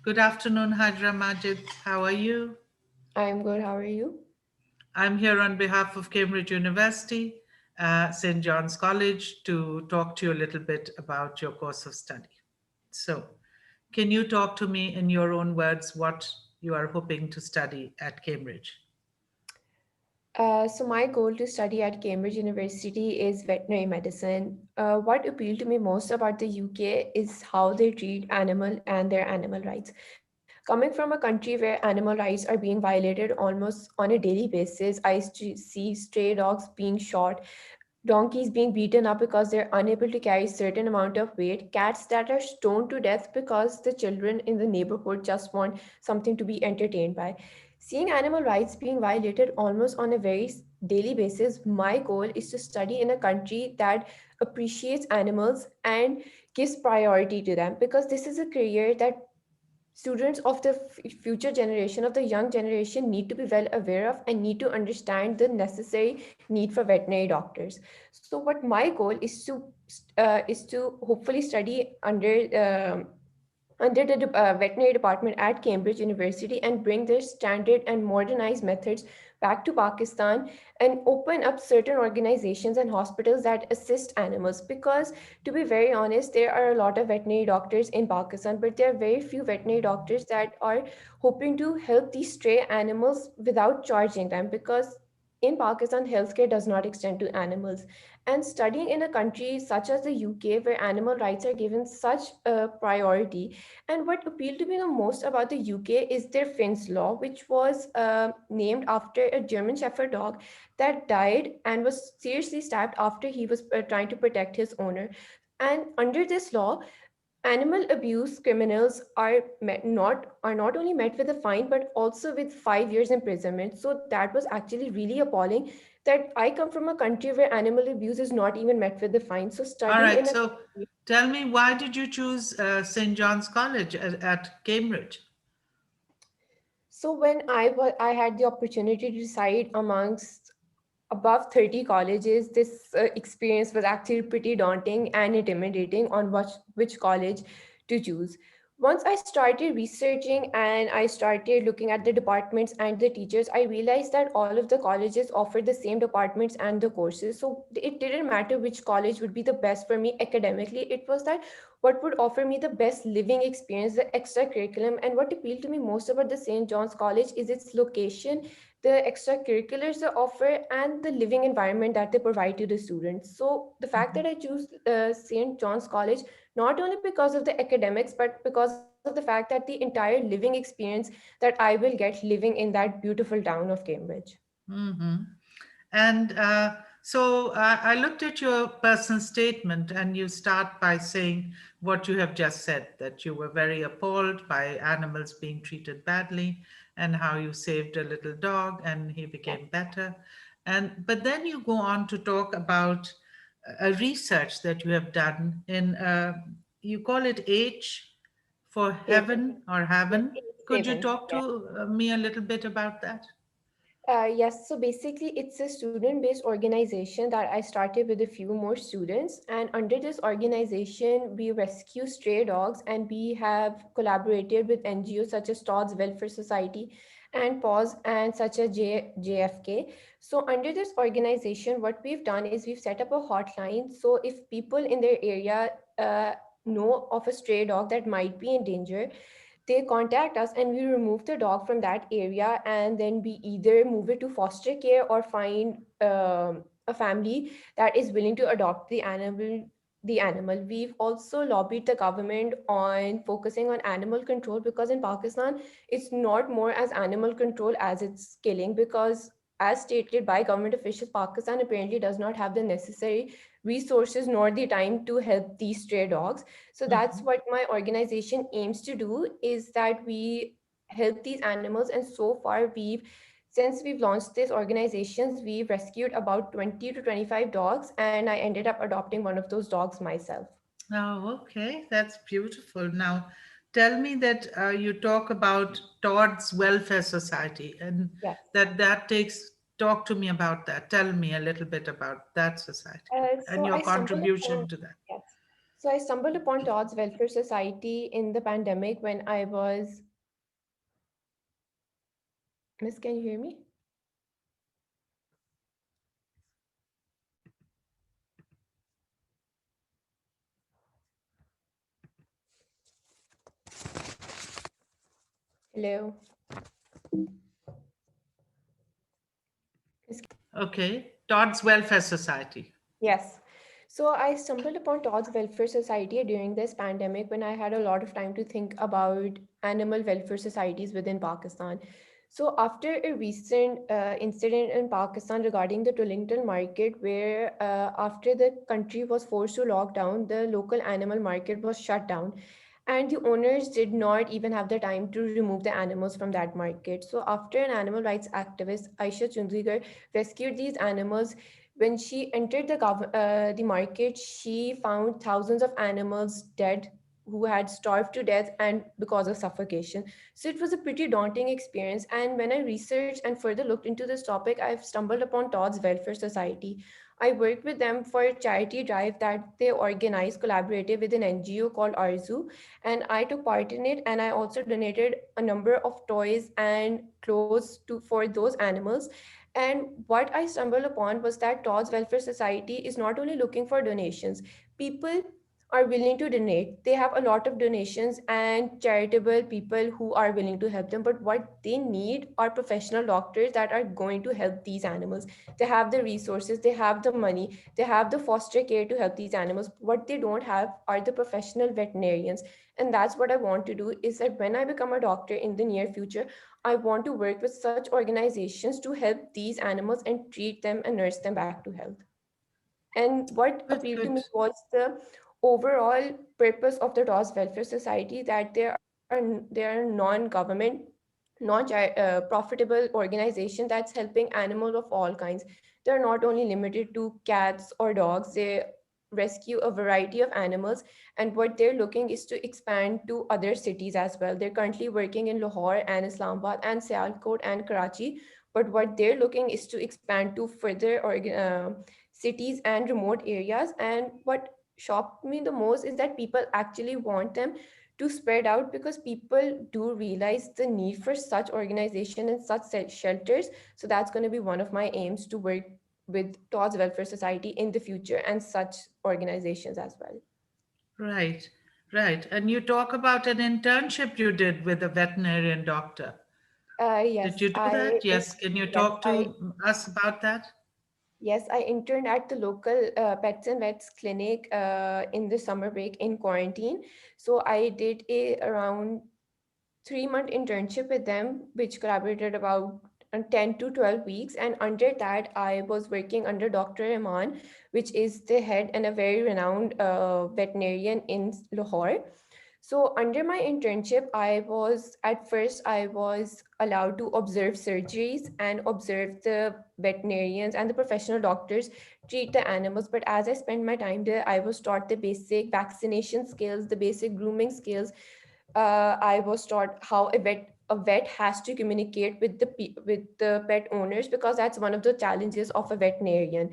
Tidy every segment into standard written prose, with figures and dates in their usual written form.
Good afternoon, Hajra Majid. How are you? I'm good. How are you? I'm here on behalf of Cambridge University, St. John's College, to talk to you a little bit about your course of study. So, can you talk to me in your own words what you are hoping to study at Cambridge? So my goal to study at Cambridge University is veterinary medicine. What appealed to me most about the UK is how they treat animal and their animal rights. Coming from a country where animal rights are being violated almost on a daily basis, I used to see stray dogs being shot, donkeys being beaten up because they're unable to carry certain amount of weight, cats that are stoned to death because the children in the neighborhood just want something to be entertained by. Seeing animal rights being violated almost on a very daily basis, my goal is to study in a country that appreciates animals and gives priority to them, because this is a career that students of the future generation, of the young generation, need to be well aware of and need to understand the necessary need for veterinary doctors. So what my goal is to hopefully study under the veterinary department at Cambridge University and bring their standard and modernized methods back to Pakistan, and open up certain organizations and hospitals that assist animals. Because, to be very honest, there are a lot of veterinary doctors in Pakistan, but there are very few veterinary doctors that are hoping to help these stray animals without charging them, because in Pakistan, healthcare does not extend to animals. And studying in a country such as the UK, where animal rights are given such a priority, and what appealed to me the most about the UK is their Finns law, which was named after a German Shepherd dog that died and was seriously stabbed after he was trying to protect his owner. And under this law, animal abuse criminals are not only met with a fine but also with 5 years imprisonment. So that was actually really appalling, that I come from a country where animal abuse is not even met with the fine. So All studying right, in a so tell me, why did you choose St. John's College at Cambridge? So when I had the opportunity to decide amongst above 30 colleges, this experience was actually pretty daunting and intimidating on which college to choose. Once I started researching and I started looking at the departments and the teachers, I realized that all of the colleges offered the same departments and the courses. So it didn't matter which college would be the best for me academically. It was that what would offer me the best living experience, the extra curriculum. And what appealed to me most about the St. John's College is its location, the extracurriculars they offer, and the living environment that they provide to the students. So the fact that I choose St. John's College, not only because of the academics, but because of the fact that the entire living experience that I will get living in that beautiful town of Cambridge. Hmm. And so I looked at your personal statement, and you start by saying what you have just said, that you were very appalled by animals being treated badly, and how you saved a little dog and he Yeah. became better. But then you go on to talk about a research that you have done in, you call it H for Haven. heaven or Yes, heaven. it's Could you Haven. talk to me a little bit about that? Yes, so basically, it's a student based organization that I started with a few more students. And under this organization, we rescue stray dogs, and we have collaborated with NGOs such as Todd's Welfare Society and PAWS and such as JFK. So, under this organization, what we've done is we've set up a hotline. So, if people in their area know of a stray dog that might be in danger, they contact us and we remove the dog from that area, and then we either move it to foster care or find a family that is willing to adopt the animal. We've also lobbied the government on focusing on animal control, because in Pakistan it's not more as animal control as it's killing, because as stated by government officials, Pakistan apparently does not have the necessary resources nor the time to help these stray dogs. So that's Mhm. what my organization aims to do, is that we help these animals. And so far, since we've launched these organizations, we've rescued about 20 to 25 dogs, and I ended up adopting one of those dogs myself. Oh, okay. That's beautiful. Now, tell me that you talk about Todd's Welfare Society, and Yes. that takes, talk to me about that. Tell me a little bit about that society and So your I stumbled upon contribution to that. yes. So I stumbled upon Todd's Welfare Society in the pandemic when I was. Miss, can you hear me? Hello. Miss. Okay, Todd's Welfare Society. Yes. So I stumbled upon Todd's Welfare Society during this pandemic when I had a lot of time to think about animal welfare societies within Pakistan. So after a recent incident in Pakistan regarding the Tollington market, where after the country was forced to lock down, the local animal market was shut down, and the owners did not even have the time to remove the animals from that market. So after an animal rights activist, Aisha Chundrigar, rescued these animals, when she entered the market, she found thousands of animals dead who had starved to death and because of suffocation. So it was a pretty daunting experience. And when I researched and further looked into this topic, I've stumbled upon Todd's Welfare Society. I worked with them for a charity drive that they organized collaborative with an NGO called Arzu, and I took part in it. And I also donated a number of toys and clothes to for those animals. And what I stumbled upon was that Todd's Welfare Society is not only looking for donations, people are willing to donate. They have a lot of donations and charitable people who are willing to help them. But what they need are professional doctors that are going to help these animals. They have the resources, they have the money, they have the foster care to help these animals. What they don't have are the professional veterinarians. And that's what I want to do, is that when I become a doctor in the near future, I want to work with such organizations to help these animals and treat them and nurse them back to health. And what Good, appealed to good. me was the overall purpose of the Toss Welfare Society, that they are non-government, non-profitable organization that's helping animals of all kinds. They're not only limited to cats or dogs. They rescue a variety of animals, and what they're looking is to expand to other cities as well. They're currently working in Lahore and Islamabad and Sialkot and Karachi, but what they're looking is to expand to further cities and remote areas. And what shocked me the most is that people actually want them to spread out, because people do realize the need for such organization and such shelters. So that's going to be one of my aims, to work with Todd's Welfare Society in the future and such organizations as well. Right, right. And you talk about an internship you did with a veterinarian doctor. Did Yes, you do that? Yes. Can you yes, talk to us about that? yes, I interned at the local Pets and Vets clinic in the summer break in quarantine. So I did a around 3-month internship with them, which collaborated about 10 to 12 weeks. And under that, I was working under Dr. Iman, which is the head and a very renowned veterinarian in Lahore. So under my internship, at first I was allowed to observe surgeries and observe the veterinarians and the professional doctors treat the animals. But as I spent my time there, I was taught the basic vaccination skills, the basic grooming skills. I was taught how a vet has to communicate with the pet owners, because that's one of the challenges of a veterinarian,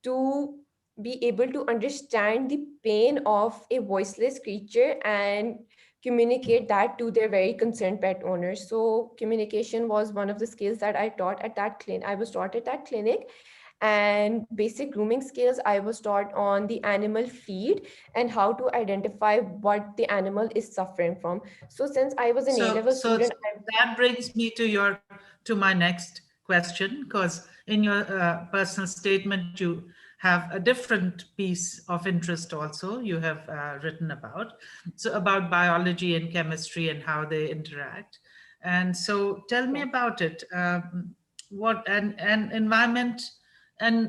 to be able to understand the pain of a voiceless creature and communicate that to their very concerned pet owners. So communication was one of the skills that I was taught at that clinic. And basic grooming skills, I was taught on the animal feed and how to identify what the animal is suffering from. So since I was an A So, level so student, that brings me to my next question, because in your personal statement you have a different piece of interest also you have written about, so about biology and chemistry and how they interact. And so, tell me yeah, about it. What and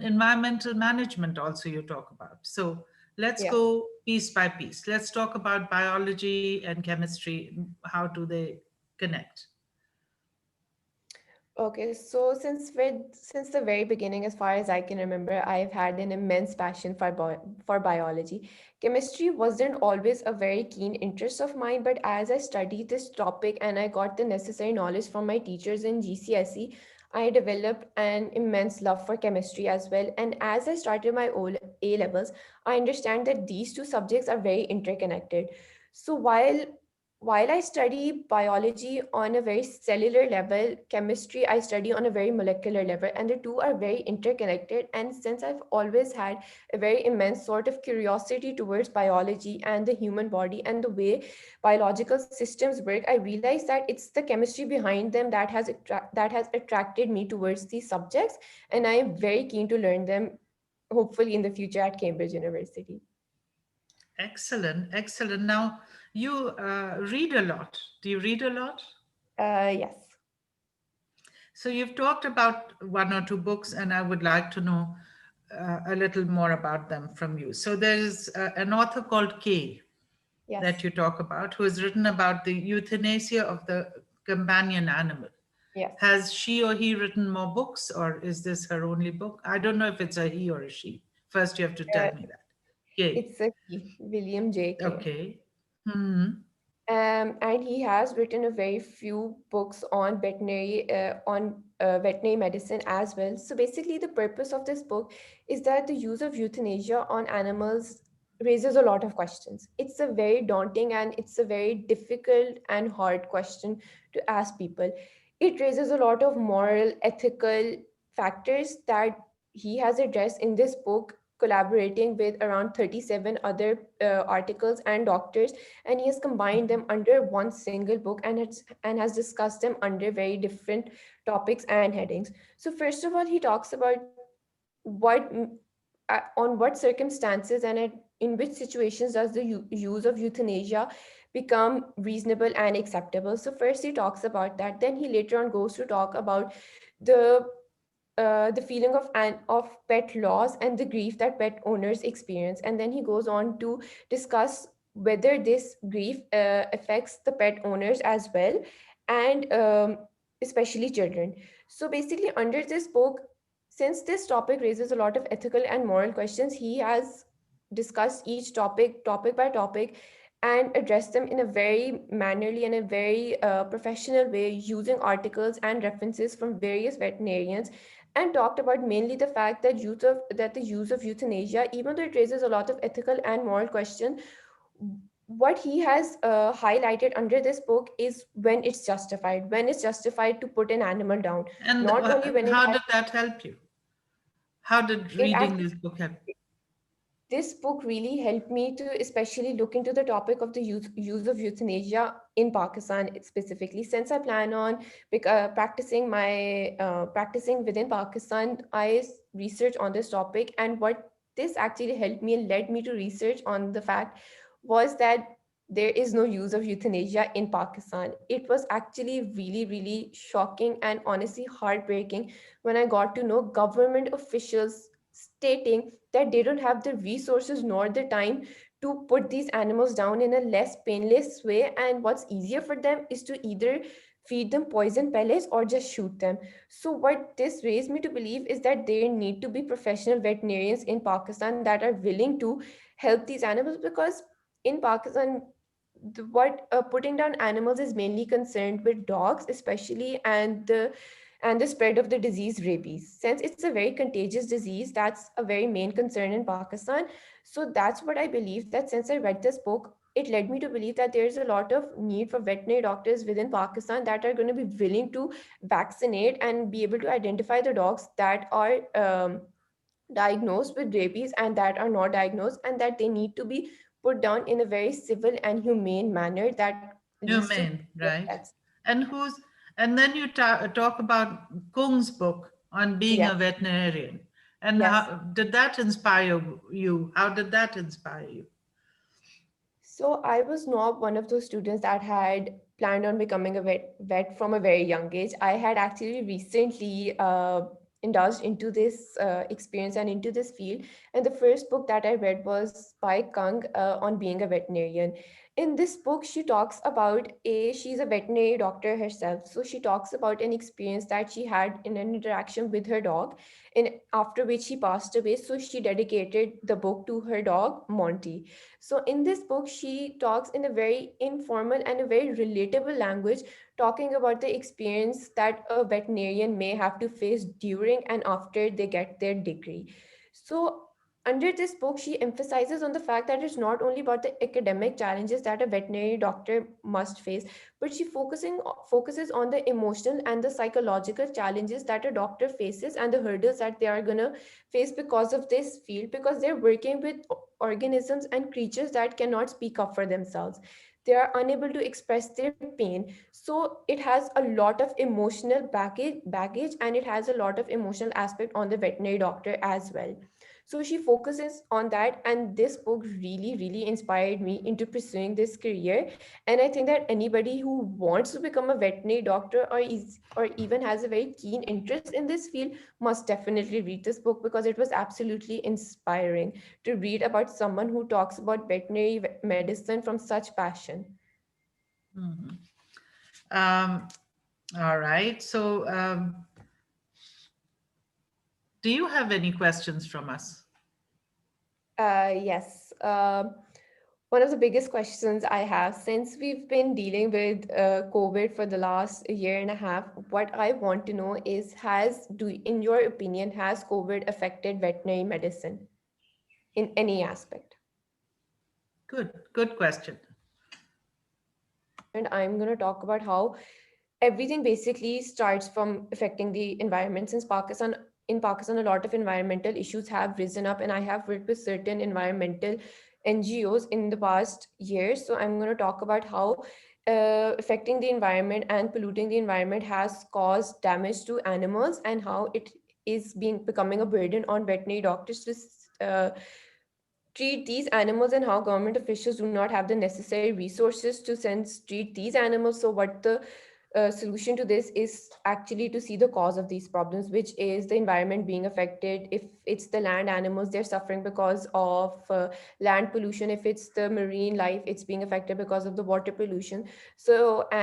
environmental management also you talk about. So let's yeah. go piece by piece. Let's talk about biology and chemistry. How do they connect? Okay, so since the very beginning, as far as I can remember, I've had an immense passion for biology. Chemistry wasn't always a very keen interest of mine, but as I studied this topic and I got the necessary knowledge from my teachers in GCSE, I developed an immense love for chemistry as well. And as I started my A levels, I understand that these two subjects are very interconnected. So while I study biology on a very cellular level, chemistry I study on a very molecular level, and the two are very interconnected. And since I've always had a very immense sort of curiosity towards biology and the human body and the way biological systems work, I realized that it's the chemistry behind them that has attracted me towards these subjects, and I am very keen to learn them, hopefully in the future at Cambridge University. Excellent, excellent. Now, you read a lot. Do you read a lot? Yes. So you've talked about one or two books, and I would like to know a little more about them from you. So there's an author called Kay that Yes. you talk about, who has written about the euthanasia of the companion animal. Yes. Has she or he written more books, or is this her only book? I don't know if it's a he or a she. First, you have to tell Uh, me that. Kay. it's a he, William J.K. Okay. Hmm. And he has written a very few books on veterinary medicine as well. So basically, the purpose of this book is that the use of euthanasia on animals raises a lot of questions. It's a very daunting and it's a very difficult and hard question to ask people. It raises a lot of moral, ethical factors that he has addressed in this book, collaborating with around 37 other articles and doctors, and he has combined them under one single book and has discussed them under very different topics and headings. So first of all, he talks about what on what circumstances and in which situations does the use of euthanasia become reasonable and acceptable. So first he talks about that, then he later on goes to talk about the the feeling of pet loss and the grief that pet owners experience, and then he goes on to discuss whether this grief affects the pet owners as well, and especially children. So basically, under this book, since this topic raises a lot of ethical and moral questions, he has discussed each topic by topic and addressed them in a very mannerly and a very professional way, using articles and references from various veterinarians, and talked about mainly the fact that the use of euthanasia, even though it raises a lot of ethical and moral questions, what he has highlighted under this book is when it's justified to put an animal down, And not only when it how has did that help you? How did it reading actually this book help? this book really helped me to especially look into the topic of the use of euthanasia in Pakistan specifically. Since I plan on practicing within Pakistan, I researched on this topic, and what this actually helped me and led me to research on the fact was that there is no use of euthanasia in Pakistan. It was actually really, really shocking and honestly heartbreaking when I got to know government officials stating that they don't have the resources nor the time to put these animals down in a less painless way, and what's easier for them is to either feed them poison pellets or just shoot them. So what this raised me to believe is that there need to be professional veterinarians in Pakistan that are willing to help these animals, because in Pakistan, what putting down animals is mainly concerned with dogs especially, and the spread of the disease rabies. Since it's a very contagious disease, that's a very main concern in Pakistan. So that's what I believe, that since I read this book, it led me to believe that there's a lot of need for veterinary doctors within Pakistan that are going to be willing to vaccinate and be able to identify the dogs that are diagnosed with rabies and that are not diagnosed, and that they need to be put down in a very civil and humane manner that leads to Humane, right? deaths. And and then you talk about Kung's book on being Yes, a veterinarian. And yes. how did that inspire you? How did that inspire you? So I was not one of those students that had planned on becoming a vet from a very young age. I had actually recently indulged into this experience and into this field. And the first book that I read was by Kang on being a veterinarian. In this book, she's a veterinary doctor herself. So she talks about an experience that she had in an interaction with her dog, and after which she passed away. So she dedicated the book to her dog, Monty. So in this book, she talks in a very informal and a very relatable language talking about the experience that a veterinarian may have to face during and after they get their degree. So, under this book, she emphasizes on the fact that it's not only about the academic challenges that a veterinary doctor must face, but she focuses on the emotional and the psychological challenges that a doctor faces and the hurdles that they are gonna face because of this field, because they're working with organisms and creatures that cannot speak up for themselves. They are unable to express their pain. So it has a lot of emotional baggage, and it has a lot of emotional aspect on the veterinary doctor as well. So she focuses on that, and this book really inspired me into pursuing this career. And I think that anybody who wants to become a veterinary doctor, or even has a very keen interest in this field, must definitely read this book, because it was absolutely inspiring to read about someone who talks about veterinary medicine from such passion. Mhm. Um, all right. So, do you have any questions from us? Yes. One of the biggest questions I have, since we've been dealing with COVID for the last year and a half, what I want to know is, in your opinion, has COVID affected veterinary medicine in any aspect? Good question. And I'm going to talk about how everything basically starts from affecting the environment. Since in Pakistan, a lot of environmental issues have risen up, and I have worked with certain environmental NGOs in the past years. So I'm going to talk about how affecting the environment and polluting the environment has caused damage to animals, and how it is being becoming a burden on veterinary doctors to treat these animals, and how government officials do not have the necessary resources to treat these animals. So what the solution to this is actually to see the cause of these problems, which is the environment being affected. If it's the land animals, they're suffering because of land pollution. If it's the marine life, it's being affected because of the water pollution. So,